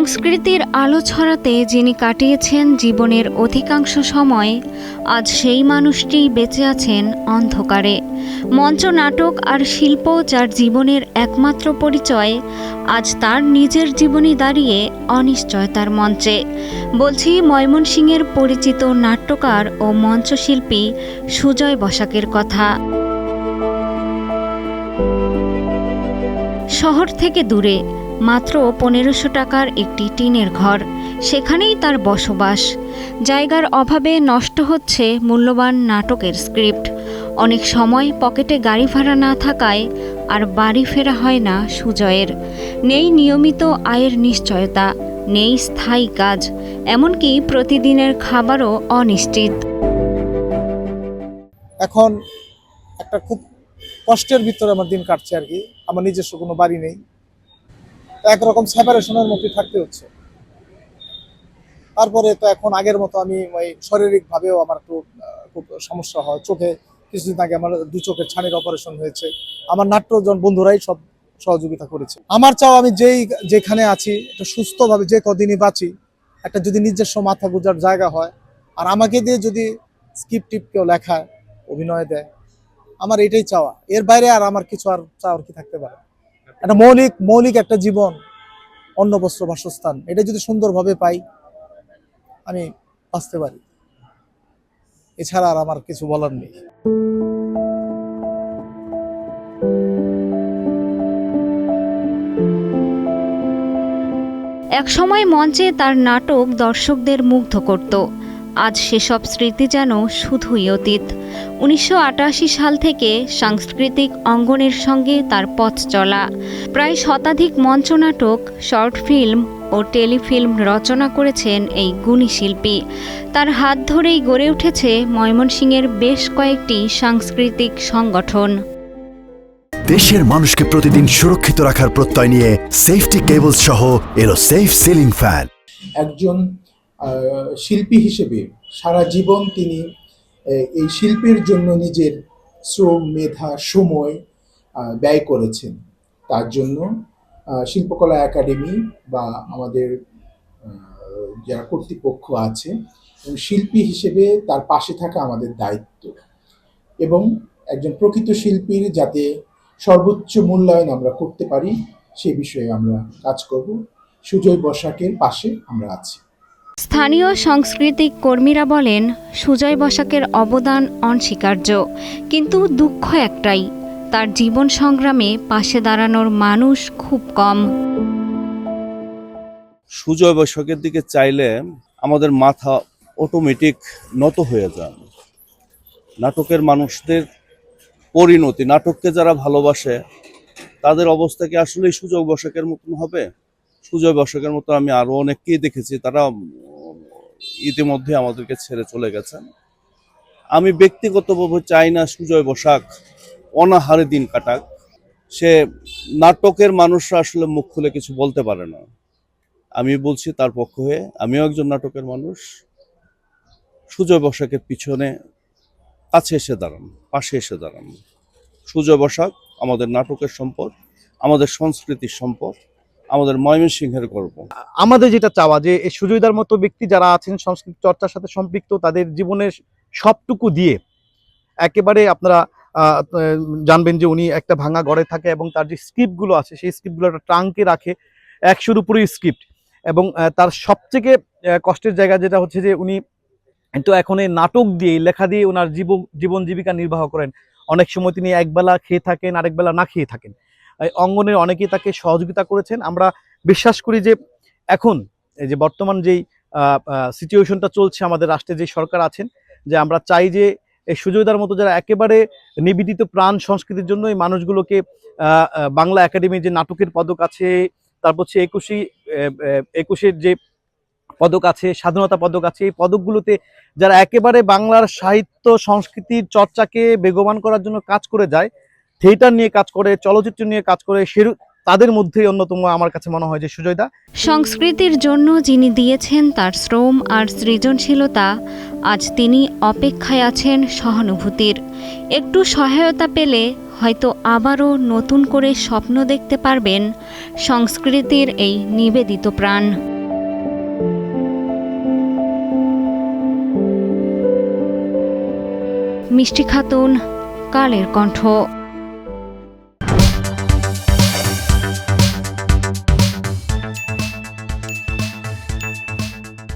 সংস্কৃতির আলো ছড়াতে যিনি কাটিয়েছেন জীবনের অধিকাংশ সময়, আজ সেই মানুষটি বেঁচে আছেন অন্ধকারে। মঞ্চ, নাটক আর শিল্প যার জীবনের একমাত্র পরিচয়, আজ তার নিজের জীবনই দাঁড়িয়ে অনিশ্চয়তার মঞ্চে। বলছি ময়মনসিংহের পরিচিত নাট্যকার ও মঞ্চশিল্পী সুজয় বসাকের কথা। শহর থেকে দূরে মাত্র ১৫০০ টাকার একটি টিনের ঘর, সেখানেই তার বসবাস। জায়গার অভাবে নষ্ট হচ্ছে মূল্যবান নাটকের স্ক্রিপ্ট। অনেক সময় পকেটে গাড়ি ভাড়া না থাকায় আর বাড়ি ফেরা হয় না সুজয়ের। নেই নিয়মিত আয়ের নিশ্চয়তা, নেই স্থায়ী কাজ, এমনকি প্রতিদিনের খাবারও অনিশ্চিত। এখন একটা খুব কষ্টের ভিতরে আমার দিন কাটছে আর কি। আমার নিজস্ব কোনো বাড়ি নেই, একরকম সেপারেশনের মধ্যে থাকতে হচ্ছে। তারপরে তো এখন আগের মতো আমি শারীরিক ভাবেও আমার একটু খুব সমস্যা হয়। চোখে কিছুদিন আগে আমার 2 চোখের ছানির অপারেশন হয়েছে। আমার নাট্যজন বন্ধুরাই সব সহযোগিতা করেছে। আমার চাও আমি যেখানে আছি একটা সুস্থভাবে যে কদিনই বাঁচি, একটা যদি নিজস্ব মাথা গুজার জায়গা হয়, আর আমাকে দিয়ে যদি স্ক্রিপ্ট টিপ কেউ লেখায়, অভিনয় দেয়, আমার এটাই চাওয়া। এর বাইরে আর আমার কিছু আর চাওয়ার কি থাকতে পারে? একটা মৌলিক একটা জীবন, অন্ন বস্ত্র বাসস্থান, এটা যদি সুন্দরভাবে পাই আমি বাঁচতে পারি। এছাড়া আর আমার কিছু বলার নেই। একসময় মঞ্চে তার নাটক দর্শকদের মুগ্ধ করত। আজ সেসব স্মৃতি যেন শুধুই অতীত। ১৯৮৮ সাল থেকে সাংস্কৃতিক অঙ্গনের সঙ্গে তার পথ চলা। প্রায় শতাধিক মঞ্চনাটক, শর্ট ফিল্ম ও টেলিফিল্ম রচনা করেছেন এই গুণী শিল্পী। তার হাত ধরেই গড়ে উঠেছে ময়মনসিংহের বেশ কয়েকটি সাংস্কৃতিক সংগঠন। দেশের মানুষকে প্রতিদিন সুরক্ষিত রাখার প্রত্যয় নিয়ে সেফটি কেবলস সহ এলো সেফ সিলিং ফ্যান। একজন শিল্পী হিসেবে সারা জীবন তিনি এই শিল্পের জন্য নিজের শ্রম, মেধা, সময় ব্যয় করেছেন। তার জন্য শিল্পকলা একাডেমি বা আমাদের যারা কর্তৃপক্ষ আছে এবং শিল্পী হিসেবে তার পাশে থাকা আমাদের দায়িত্ব, এবং একজন প্রকৃত শিল্পীর যাতে সর্বোচ্চ মূল্যায়ন আমরা করতে পারি সে বিষয়ে আমরা কাজ করব। সুজয় বসাকের পাশে আমরা আছি। স্থানীয় সাংস্কৃতিক কর্মীরা বলেন, সুজয় বসাকের অবদান অনস্বীকার্য, কিন্তু দুঃখ একটাই, তার জীবন সংগ্রামে পাশে দাঁড়ানোর মানুষ খুব কম। সুজয় বসাকের দিকে চাইলে আমাদের মাথা অটোমেটিক নত হয়ে যায়। নাটকের মানুষদের পরিণতি, নাটককে যারা ভালোবাসে তাদের অবস্থা কি আসলে সুজয় বসাকের মতন হবে? সুজয় বসাকের মতো আমি আরো অনেককেই দেখেছি, তারা ইতিমধ্যে আমাদেরকে ছেড়ে চলে গেছেন। আমি ব্যক্তিগতভাবে চাই না সুজয় বসাক অনাহারে দিন কাটাক। সে নাটকের মানুষরা আসলে মুখ খুলে কিছু বলতে পারে না। আমি বলছি তার পক্ষ হয়ে, আমিও একজন নাটকের মানুষ। সুজয় বসাকের পিছনে কাছে এসে দাঁড়ান, পাশে এসে দাঁড়ান। সুজয় বসাক আমাদের নাটকের সম্পদ, আমাদের সংস্কৃতির সম্পদ, আমাদের ময়মনসিংহের গর্ব। আমাদের যেটা চাওয়া যে এই সুজয়দার মতো ব্যক্তি যারা আছেন সংস্কৃতি চর্চার সাথে সম্পৃক্ত, তাদের জীবনের সবটুকু দিয়ে একেবারে আপনারা জানবেন যে উনি একটা ভাঙা ঘরে থাকে এবং তার যে স্ক্রিপ্টগুলো আছে সেই স্ক্রিপ্টগুলো একটা ট্রাঙ্কে রাখে, ১০০-র উপরে স্ক্রিপ্ট। এবং তার সবথেকে কষ্টের জায়গা যেটা হচ্ছে যে উনি কিন্তু এখন এই নাটক দিয়ে, লেখা দিয়ে ওনার জীবন জীবিকা নির্বাহ করেন। অনেক সময় তিনি একবেলা খেয়ে থাকেন, আরেক বেলা না খেয়ে থাকেন। অঙ্গনের অনেকেই তাকে সহযোগিতা করেছেন। আমরা বিশ্বাস করি যে এখন এই যে বর্তমান যেই সিচুয়েশনটা চলছে আমাদের রাষ্ট্রে, যে সরকার আছেন, যে আমরা চাই যে এই সুজয়দার মতো যারা একেবারে নিবেদিত প্রাণ সংস্কৃতির জন্য এই মানুষগুলোকে বাংলা একাডেমির যে নাটকের পদক আছে, তারপর হচ্ছে ২১-এর যে পদক আছে, স্বাধীনতা পদক আছে, এই পদকগুলোতে যারা একেবারে বাংলার সাহিত্য সংস্কৃতির চর্চাকে বেগবান করার জন্য কাজ করে যায়, থিয়েটার নিয়ে কাজ করে, চলচ্চিত্র নিয়ে কাজ করে, তাদের মধ্যেই অন্যতম আমার কাছে মনে হয় যে সুজয়দা। সংস্কৃতির জন্য যিনি দিয়েছেন তার শ্রম আর সৃজনশীলতা, আজ তিনি অপেক্ষায় আছেন সহানুভূতির। একটু সহায়তা পেলে হয়তো আবারও নতুন করে স্বপ্ন দেখতে পারবেন সংস্কৃতির এই নিবেদিত প্রাণ। মিষ্টি খাতুন, কালের কণ্ঠ।